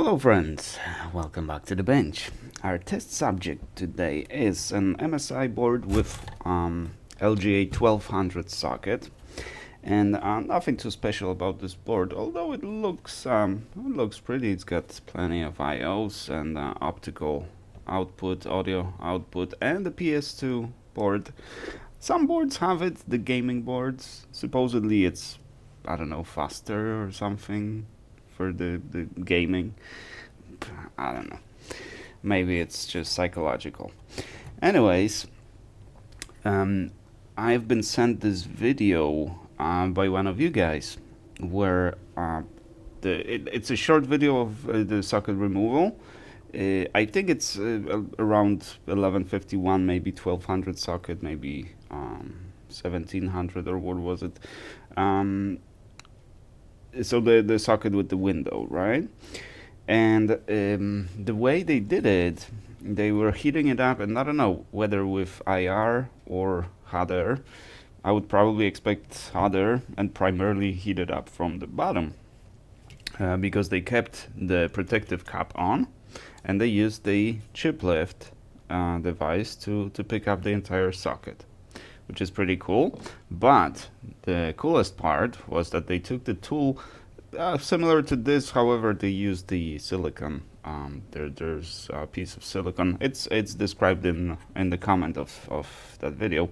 Hello friends, welcome back to the bench. Our test subject today is an MSI board with LGA1200 socket, and nothing too special about this board, although it looks pretty. It's got plenty of IOs and optical output, audio output, and the PS2 board. Some boards have it, the gaming boards. Supposedly it's, I don't know, faster or something for the gaming. I don't know. Maybe it's just psychological. Anyways, I've been sent this video by one of you guys where it's a short video of the socket removal. I think it's around 1151, maybe 1200 socket, maybe 1700, or what was it? So the socket with the window, right? And the way they did it, they were heating it up, and I don't know whether with IR or hotter. I would probably expect hotter and primarily heat it up from the bottom because they kept the protective cap on, and they used the chip lift device to pick up the entire socket, which is pretty cool. But the coolest part was that they took the tool similar to this, however they used the silicon. There's a piece of silicon. It's described in the comment of that video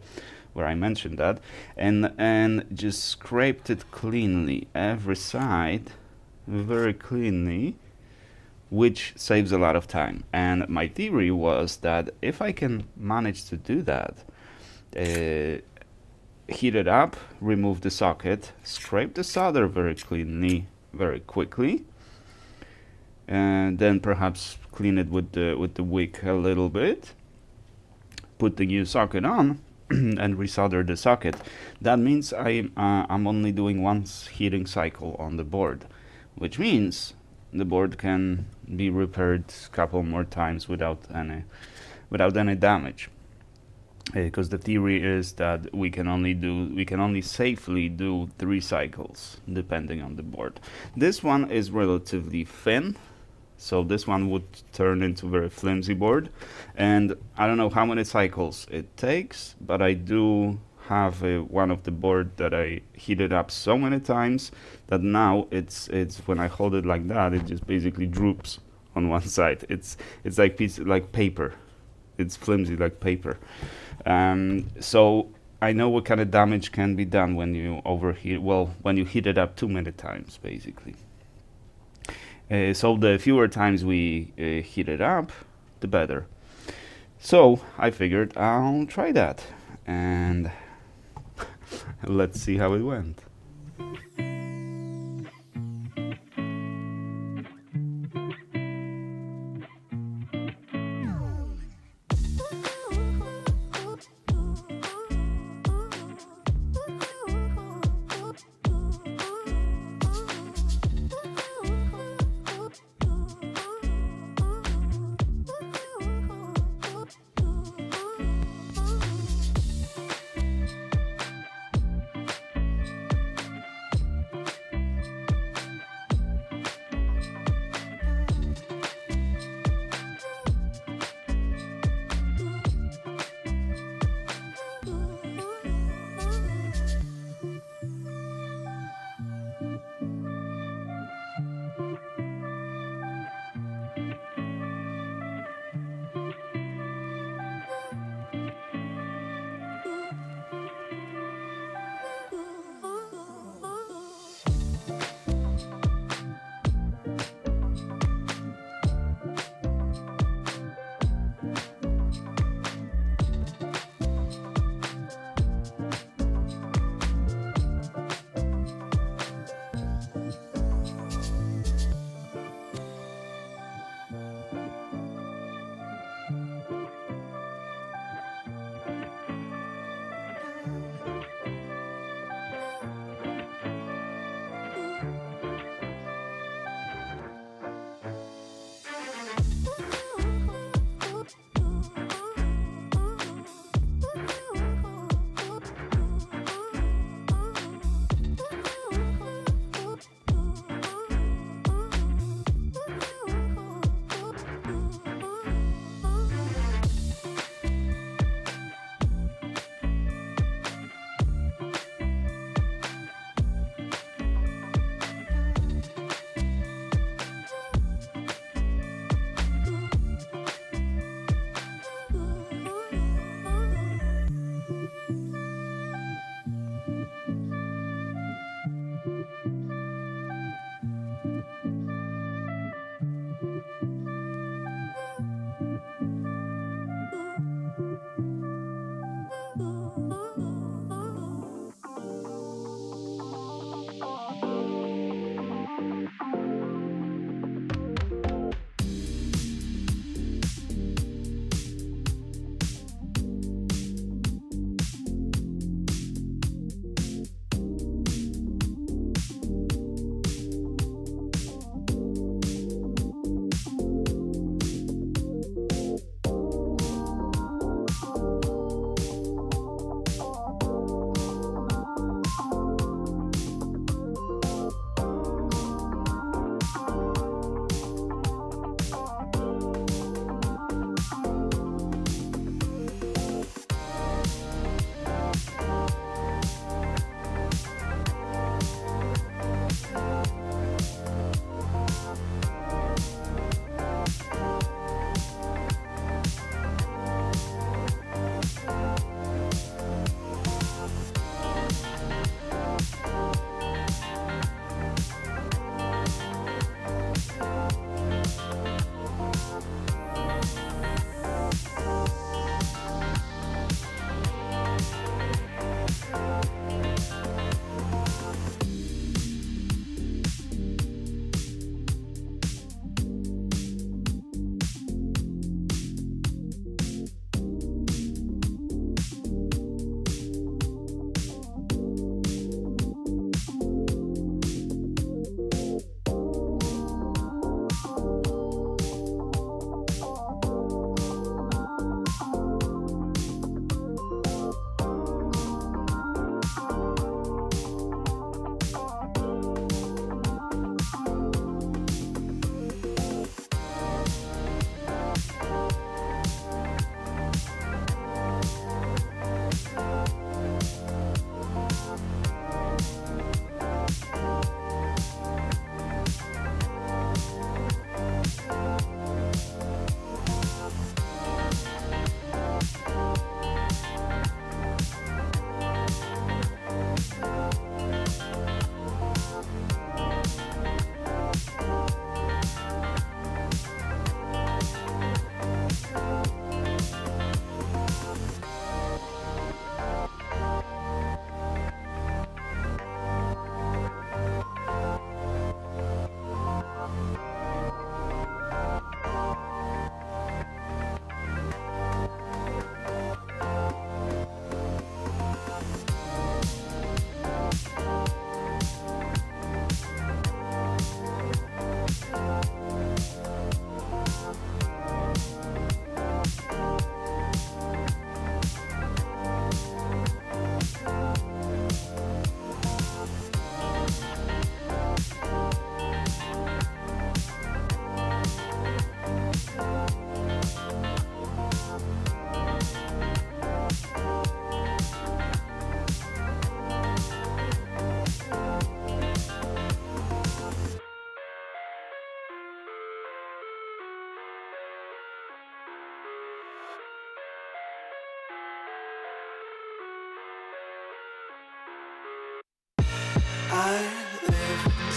where I mentioned that, and just scraped it cleanly, every side, very cleanly, which saves a lot of time. And my theory was that if I can manage to do that, heat it up, remove the socket, scrape the solder very cleanly, very quickly, and then perhaps clean it with the wick a little bit, put the new socket on, and resolder the socket. That means I'm only doing one heating cycle on the board, which means the board can be repaired a couple more times without any damage. Because the theory is that we can only safely do 3 cycles depending on the board. This one is relatively thin, so this one would turn into a very flimsy board, and I don't know how many cycles it takes, but I do have one of the board that I heated up so many times that now it's when I hold it like that, it just basically droops on one side. It's like like paper. It's flimsy like paper. So I know what kind of damage can be done when you overheat. Well, when you heat it up too many times, basically. So the fewer times we heat it up, the better. So I figured I'll try that, and let's see how it went.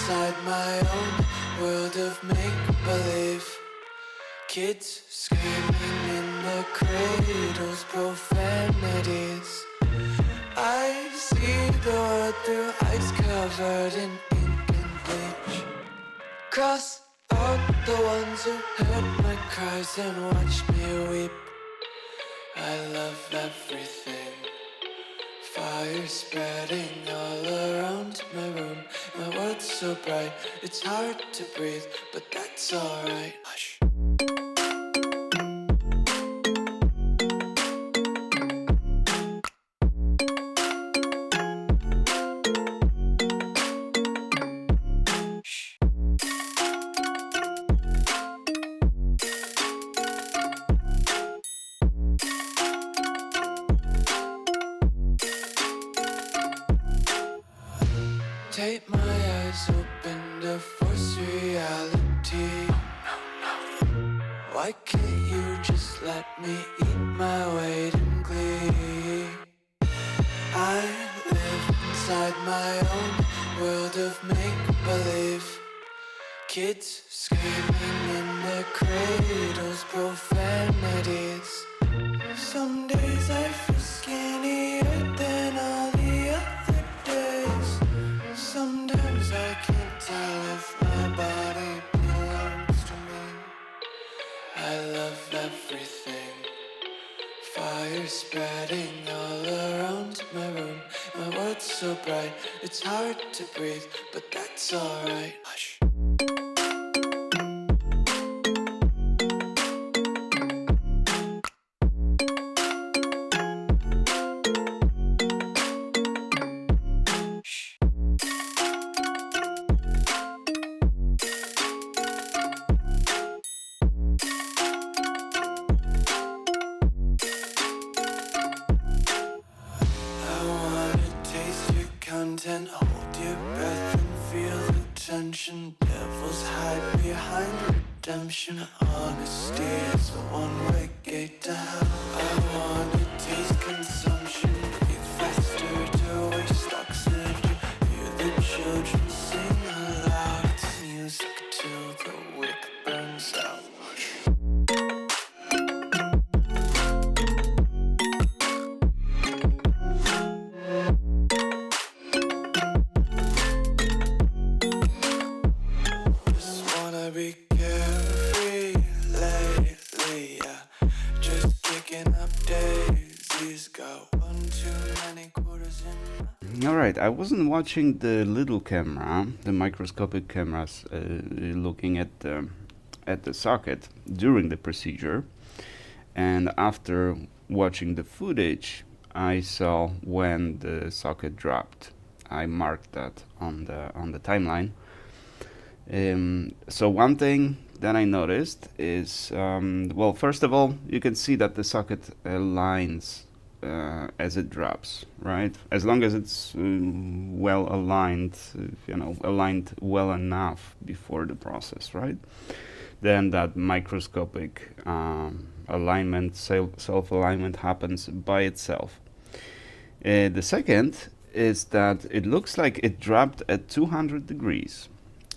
inside my own world of make-believe. Kids screaming in the cradles, profanities. I see the world through ice covered in ink and bleach. Cross out the ones who heard my cries and watched me weep. I love everything. Fire spreading all around my room. My world's so bright, it's hard to breathe, but that's alright. Hush. Tape my eyes open to force reality. Why can't you just let me eat my weight in glee? I live inside my own world of make-believe. Kids screaming in their cradles, profanities. Some days I feel skinnier than all the other days. Sometimes I can't tell if my body belongs to me. I love everything. Fire spreading all around my room. My world's so bright, it's hard to breathe, but that's alright. Hush. Content, hold your breath and feel the tension. Devils hide behind redemption. Honesty is a one-way gate to hell. I wanna taste consumption. Breathe faster to waste oxygen. Hear the children sing aloud. It's music till the wick burns out. Be carefree lately, yeah. Just kicking up daisies. Got one too many quarters in my... Alright, I wasn't watching the little camera, the microscopic cameras, looking at the socket during the procedure, and after watching the footage, I saw when the socket dropped. I marked that on the timeline. So one thing that I noticed is, well, first of all, you can see that the socket aligns as it drops, right? As long as it's well aligned, aligned well enough before the process, right? Then that microscopic alignment, self-alignment happens by itself. The second is that it looks like it dropped at 200 degrees.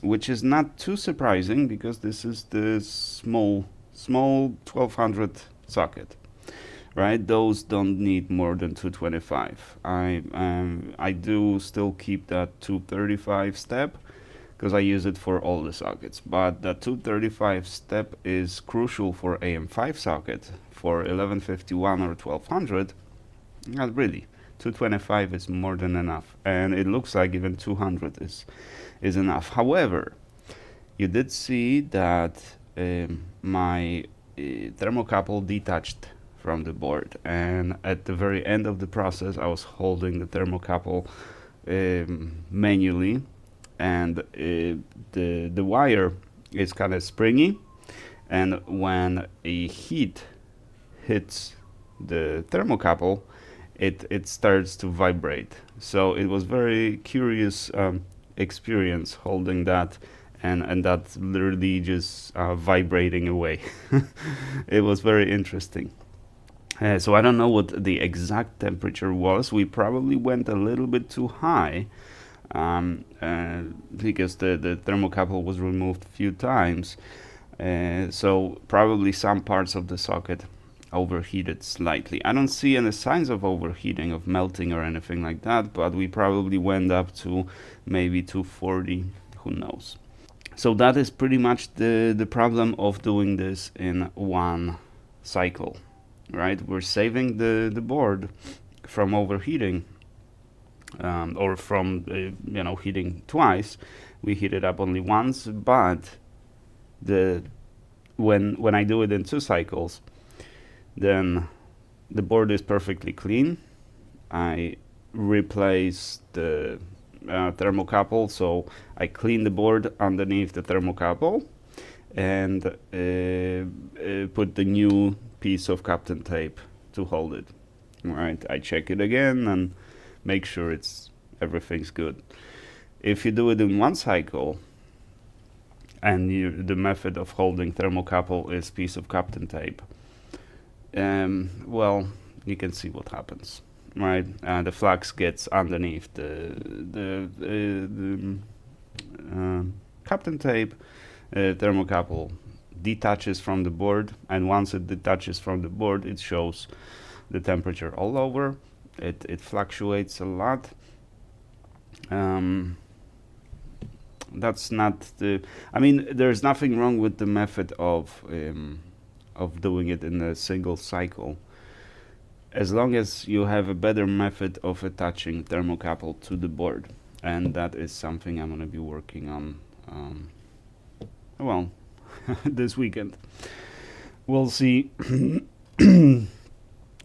Which is not too surprising because this is the small 1200 socket, right? Those don't need more than 225. I do still keep that 235 step because I use it for all the sockets, but that 235 step is crucial for AM5 socket. For 1151 or 1200, not really. 225 is more than enough, and it looks like even 200 is enough. However, you did see that my thermocouple detached from the board, and at the very end of the process I was holding the thermocouple manually, and the wire is kind of springy, and when a heat hits the thermocouple, it starts to vibrate. So it was very curious experience holding that, and that's literally just vibrating away. It was very interesting. So I don't know what the exact temperature was. We probably went a little bit too high, because the thermocouple was removed a few times. So probably some parts of the socket overheated slightly. I don't see any signs of overheating, of melting or anything like that, but we probably went up to maybe 240, who knows. So that is pretty much the problem of doing this in one cycle, right? We're saving the board from overheating, or from heating twice. We heat it up only once, but when I do it in 2 cycles, then the board is perfectly clean. I replace the thermocouple, so I clean the board underneath the thermocouple and put the new piece of Captain tape to hold it. Right, I check it again and make sure everything's good. If you do it in one cycle and the method of holding thermocouple is piece of Captain tape, well, you can see what happens, right? The flux gets underneath the Captain tape, thermocouple detaches from the board, and once it detaches from the board, it shows the temperature all over. It fluctuates a lot. That's not the. I mean, there's nothing wrong with the method of doing it in a single cycle, as long as you have a better method of attaching thermocouple to the board, and that is something I'm going to be working on. Well, this weekend. We'll see.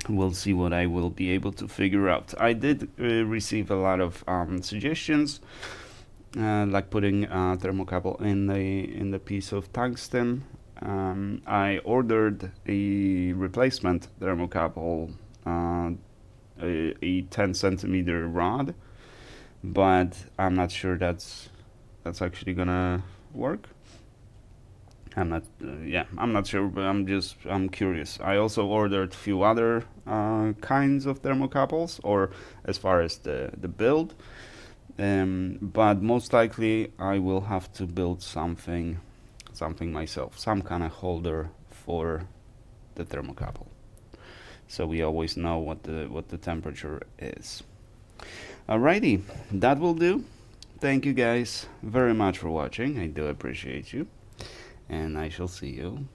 We'll see what I will be able to figure out. I did receive a lot of suggestions, like putting thermocouple in the piece of tungsten. I ordered a replacement thermocouple, a 10 centimeter rod, but I'm not sure that's actually gonna work. I'm not sure, but I'm curious. I also ordered a few other kinds of thermocouples, or as far as the build, but most likely I will have to build something myself, some kind of holder for the thermocouple, so we always know what the temperature is. Alrighty, that will do. Thank you guys very much for watching. I do appreciate you. And I shall see you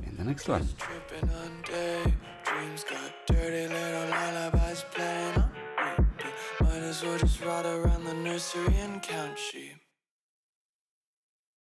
in the next one. Tripping on day dreams, got dirty little lullabies playing on repeat. Might as well just ride around the nursery and count sheep.